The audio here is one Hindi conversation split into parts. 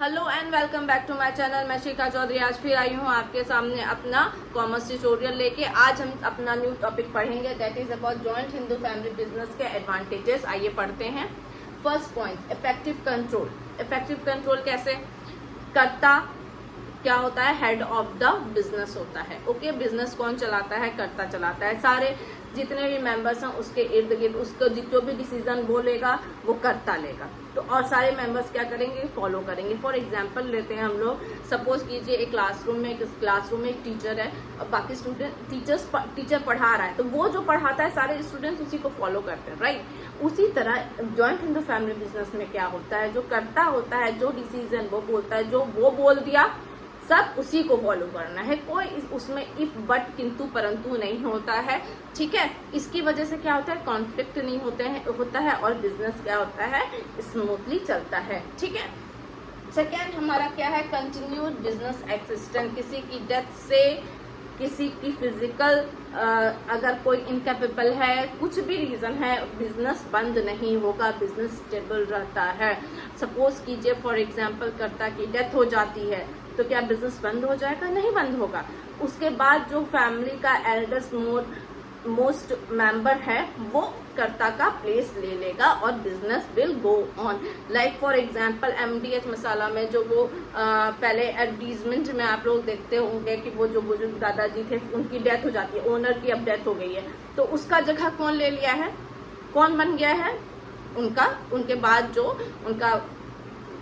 Hello and welcome back to my channel. मैं शिखा चौधरी आज फिर आई हूँ आपके सामने अपना कॉमर्स ट्यूटोरियल लेके। आज हम अपना न्यू टॉपिक पढ़ेंगे that is about joint Hindu family business के एडवांटेजेस। आइए पढ़ते हैं। First point, effective control. Effective control कैसे? कर्ता क्या होता है? हेड ऑफ द बिजनेस होता है। ओके, बिजनेस कौन चलाता है? कर्ता चलाता है। सारे जितने भी मेंबर्स हैं उसके इर्द गिर्द उसको जो भी डिसीजन बोलेगा वो कर्ता लेगा। तो और सारे मेंबर्स क्या करेंगे? फॉलो करेंगे। फॉर एग्जांपल लेते हैं हम लोग, सपोज कीजिए एक क्लासरूम में एक टीचर है और बाकी टीचर पढ़ा रहा है, तो वो जो पढ़ाता है सारे स्टूडेंट्स उसी को फॉलो करते हैं, राइट। उसी तरह जॉइंट हिंदू फैमिली बिजनेस में क्या होता है? जो कर्ता होता है, जो डिसीजन वो बोलता है, जो वो बोल दिया सब उसी को फॉलो करना है। कोई उसमें इफ बट किंतु परंतु नहीं होता है, ठीक है। इसकी वजह से क्या होता है? कॉन्फ्लिक्ट नहीं होता है और बिजनेस क्या होता है? स्मूथली चलता है, ठीक है। सेकेंड हमारा क्या है? Continued business existence. किसी की डेथ से, किसी की फिजिकल अगर कोई इनकेपेबल है, कुछ भी रीजन है, बिजनेस बंद नहीं होगा, बिजनेस स्टेबल रहता है। सपोज कीजिए फॉर एग्जांपल कर्ता की डेथ हो जाती है तो क्या बिजनेस बंद हो जाएगा? नहीं बंद होगा। उसके बाद जो फैमिली का एल्डेस्ट मोस्ट मेंबर है वो कर्ता का प्लेस ले लेगा और business will go on. Like for example MDH मसाला में जो वो पहले एडवर्टीजमेंट में आप लोग देखते होंगे कि वो जो बुजुर्ग दादाजी थे उनकी डेथ हो जाती है, ओनर की अब डेथ हो गई है, तो उसका जगह कौन ले लिया है? कौन बन गया है? उनके बाद जो उनका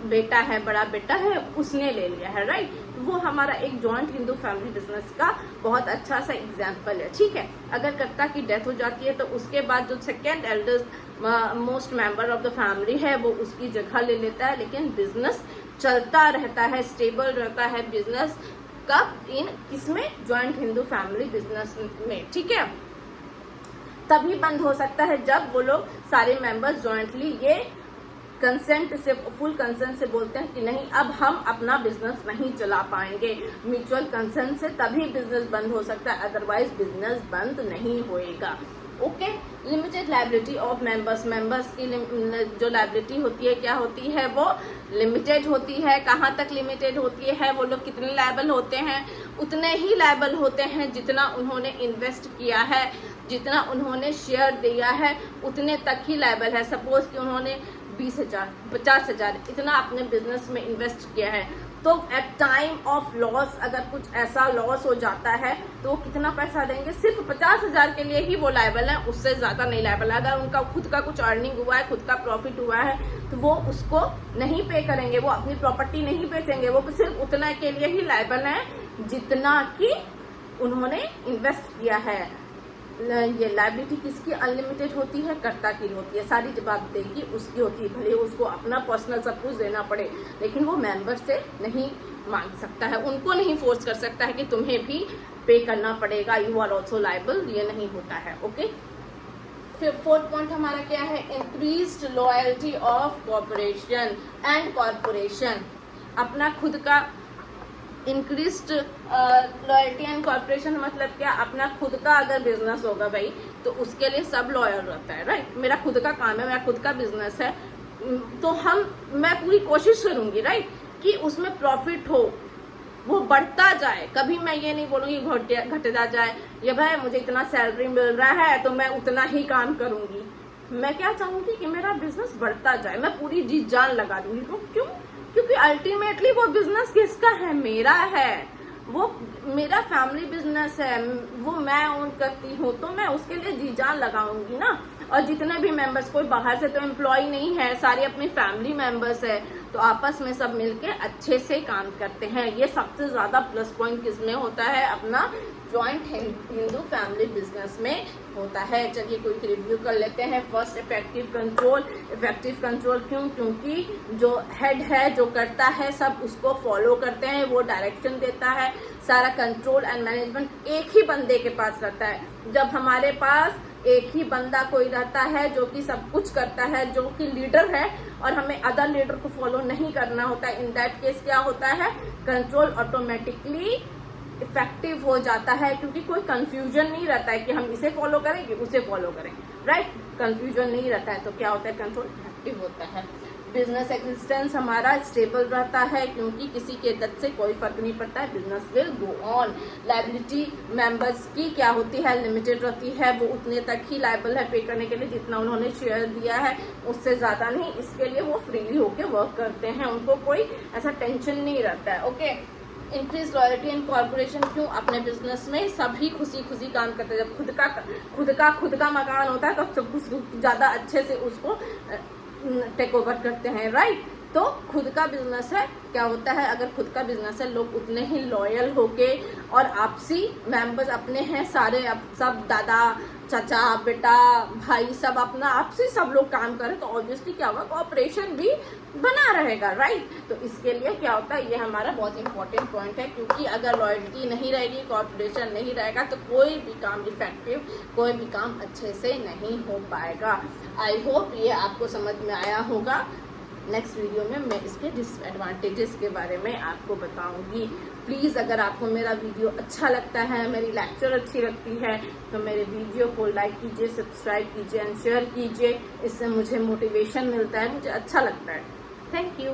बेटा है, बड़ा बेटा है, उसने ले लिया है, राइट। वो हमारा एक जॉइंट हिंदू फैमिली बिजनेस का बहुत अच्छा सा एग्जांपल है, ठीक है। अगर कर्ता की डेथ हो जाती है तो उसके बाद जो second eldest most member of the family है वो उसकी जगह ले लेता है, लेकिन बिजनेस चलता रहता है, स्टेबल रहता है बिजनेस। कब? इन किसमें? जॉइंट हिंदू फैमिली बिजनेस में, ठीक है। तभी बंद हो सकता है जब वो लोग सारे मेंबर्स जॉइंटली ये कंसेंट से, फुल कंसेंट से बोलते हैं कि नहीं अब हम अपना बिजनेस नहीं चला पाएंगे। म्यूचुअल कंसेंट से तभी बिजनेस बंद हो सकता है, अदरवाइज बिजनेस बंद नहीं होएगा। Okay. Limited liability of members की जो लायबिलिटी होती है क्या होती है? वो लिमिटेड होती है। कहाँ तक लिमिटेड होती है? वो लोग कितने लायबल होते हैं? उतने ही लायबल होते हैं जितना उन्होंने इन्वेस्ट किया है, जितना उन्होंने शेयर दिया है उतने तक ही लायबल है। सपोज कि उन्होंने 20,000 50,000 इतना अपने बिजनेस में इन्वेस्ट किया है, तो एट टाइम ऑफ लॉस अगर कुछ ऐसा लॉस हो जाता है तो वो कितना पैसा देंगे? सिर्फ 50,000 के लिए ही वो लायबल है, उससे ज्यादा नहीं लायबल। अगर उनका खुद का कुछ अर्निंग हुआ है, खुद का प्रॉफिट हुआ है, तो वो उसको नहीं पे करेंगे, वो अपनी प्रॉपर्टी नहीं बेचेंगे, वो सिर्फ उतना के लिए ही लायबल है जितना कि उन्होंने इन्वेस्ट किया है। ये लायबिलिटी किसकी अनलिमिटेड होती है? कर्ता की होती है। सारी जवाबदेही उसकी होती है, भले उसको अपना पर्सनल सब कुछ देना पड़े, लेकिन वो मेंबर से नहीं मांग सकता है, उनको नहीं फोर्स कर सकता है कि तुम्हें भी पे करना पड़ेगा, यू आर ऑल्सो लायबल, ये नहीं होता है। ओके। फिर फोर्थ पॉइंट हमारा क्या है? Increased loyalty of corporation and corporation. अपना खुद का इंक्रीज्ड लॉयल्टी एंड कॉर्पोरेशन मतलब क्या? अपना खुद का अगर बिजनेस होगा भाई तो उसके लिए सब लॉयल रहता है, राइट। मेरा खुद का काम है, मेरा खुद का बिजनेस है, तो मैं पूरी कोशिश करूंगी, राइट, कि उसमें प्रॉफिट हो, वो बढ़ता जाए। कभी मैं ये नहीं बोलूंगी घटता जाए, ये भाई मुझे इतना सैलरी मिल रहा है तो मैं उतना ही काम करूंगी। मैं क्या चाहूंगी कि मेरा बिजनेस बढ़ता जाए, मैं पूरी जी जान लगा दूंगी। क्यों? क्योंकि अल्टीमेटली वो बिजनेस किसका है? मेरा है, वो मेरा फैमिली बिजनेस है, वो मैं ओन करती हूँ, तो मैं उसके लिए जी जान लगाऊंगी ना। और जितने भी मेंबर्स, कोई बाहर से तो एम्प्लॉय नहीं है, सारे अपनी फैमिली मेंबर्स है, तो आपस में सब मिलके अच्छे से काम करते हैं। ये सबसे ज्यादा प्लस पॉइंट किसमें होता है? अपना जॉइंट हिंदू फैमिली बिजनेस में होता है। चलिए कोई रिव्यू कर लेते हैं। First, effective control. Effective control क्यों? क्योंकि जो हेड है, जो करता है, सब उसको फॉलो करते हैं, वो डायरेक्शन देता है। सारा कंट्रोल एंड मैनेजमेंट एक ही बंदे के पास रहता है। जब हमारे पास एक ही बंदा कोई रहता है जो कि सब कुछ करता है, जो कि लीडर है, और हमें अदर लीडर को फॉलो नहीं करना होता है, इन दैट केस क्या होता है? कंट्रोल ऑटोमेटिकली इफेक्टिव हो जाता है, क्योंकि कोई कंफ्यूजन नहीं रहता है कि हम इसे फॉलो करें कि उसे फॉलो करें, राइट। कंफ्यूजन नहीं रहता है तो क्या होता है? कंट्रोल इफेक्टिव होता है। बिजनेस एग्जिस्टेंस हमारा स्टेबल रहता है, क्योंकि किसी के दर्द से कोई फर्क नहीं पड़ता है, business will go on. Liability members की क्या होती है, लिमिटेड रहती है, वो उतने तक ही लायबल है पे करने के लिए जितना उन्होंने शेयर दिया है, उससे ज्यादा नहीं। इसके लिए वो फ्रीली होके वर्क करते हैं, उनको कोई ऐसा टेंशन नहीं रहता है। Okay, increase loyalty and corporation. क्यों? अपने बिजनेस में सभी खुशी खुशी काम करते हैं। जब खुद का मकान होता है तब सब कुछ ज्यादा अच्छे से उसको टेक ओवर करते हैं, राइट। तो खुद का बिजनेस है, क्या होता है, अगर खुद का बिजनेस है लोग उतने ही लॉयल होके, और आपसी मेंबर्स अपने हैं सारे, सब दादा चाचा बेटा भाई सब अपना आपसी सब लोग काम करें तो ऑब्वियसली क्या होगा, कोऑपरेशन भी बना रहेगा, राइट। तो इसके लिए क्या होता है, ये हमारा बहुत इंपॉर्टेंट पॉइंट है, क्योंकि अगर लॉयल्टी नहीं रहेगी, कोऑपरेशन नहीं रहेगा, तो कोई भी काम इफेक्टिव, कोई भी काम अच्छे से नहीं हो पाएगा। आई होप ये आपको समझ में आया होगा। नेक्स्ट वीडियो में मैं इसके डिसएडवांटेजेस के बारे में आपको बताऊंगी। प्लीज़ अगर आपको मेरा वीडियो अच्छा लगता है, मेरी लेक्चर अच्छी लगती है, तो मेरे वीडियो को लाइक कीजिए, सब्सक्राइब कीजिए एंड शेयर कीजिए। इससे मुझे मोटिवेशन मिलता है, मुझे अच्छा लगता है। Thank you.